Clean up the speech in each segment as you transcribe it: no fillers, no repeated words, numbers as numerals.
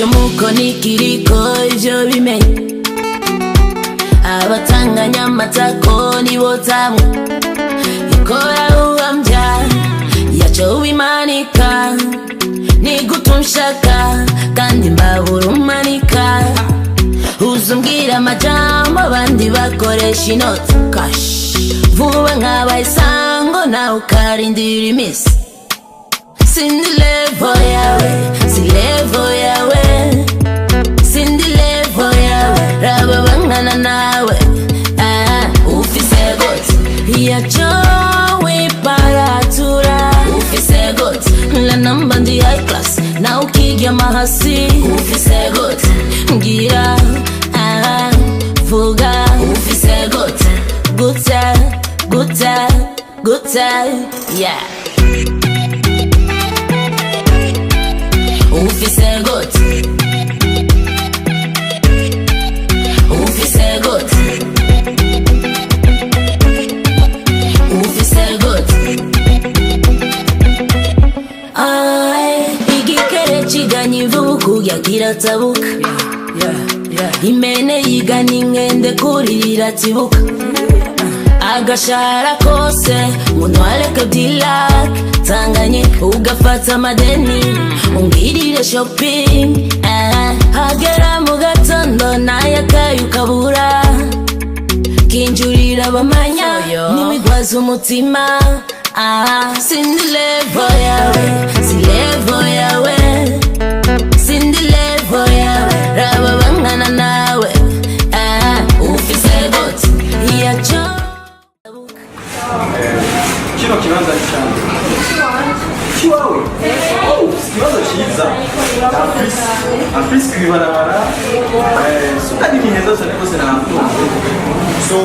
iryo muko nikiriko ivyo bimenye abatanganya amatako nibo tamwe ikora uwambya yaco wimanika nigutumshaka kandi mbabura umanika uzumbwira amajambo abandi bakoresha inoti cash vuba nkabaye isango nawe ukarindira imisi sindi level yawe si level yawe sindi level yawe raba bangana nawe ufise goti yaco wiparatura ufise goti la namba ndi high class na ukigya mahasi ufise goti ngira vuga ufise goti guta guta guta yeah ufise goti ufise goti ufise goti igikere ciganye ivubuku yakiratabuka imene yigana inkende kuririra tibuka agashara kose muntware Cadillac Tanganyika ugafata amadeni umbwirire shopping hagera mu gatondo nayakaye ukabura kinjurira abamanya n'imigwaza umutima sindi level yawe si level yawe sindi level yawe raba bangana nawe ufise goti yaco kino kibanza cyane kiwawe kibanza cyiza afisi kwibarabara sukadi neza cyane rwose ntabwo so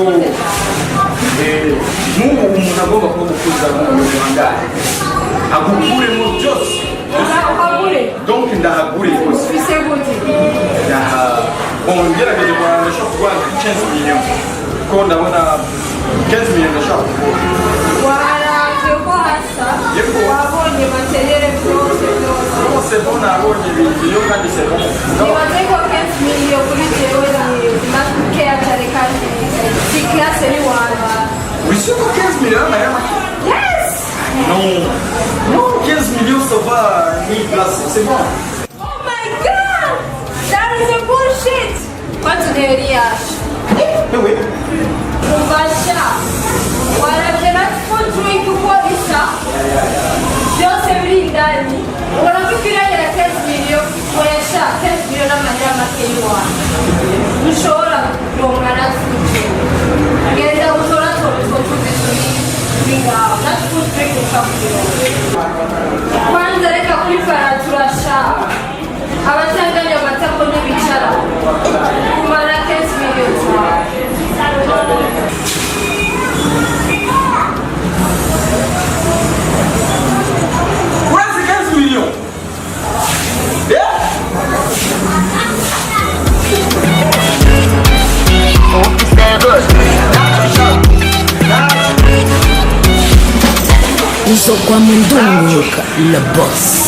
n'ubu umuntu agomba kuba gukuza mu Rwanda agukuremo byose donc ndahagure rwose ufise gute ngerageje kuranga shop rwanda 15 millions ko ndabona 15 millions ndashaka waravye ko hasa wabonye materiere byose c'est bon nabonye ibintu kandi c'est bon nibaze ko 15 millions kuri jewe ni matuke atari kandi si classe ni wala oui c'est pour 15 millions madame yes non 15 millions ça va ni place c'est bon oh my god that is a bullshit what's the area oui Ubasha waravye food drink ukorisa byose biri ndani urafikira ya 10 million wesha 10 million n'amahera make yiwa ushobora kurongana futi genda utora bingaho na food drink ukamubwira kwanza reka kwifara turasha abatanganya amatako n'ibicara kumara 10 million Quase 15 millions. Uso kwa mundunguka la boss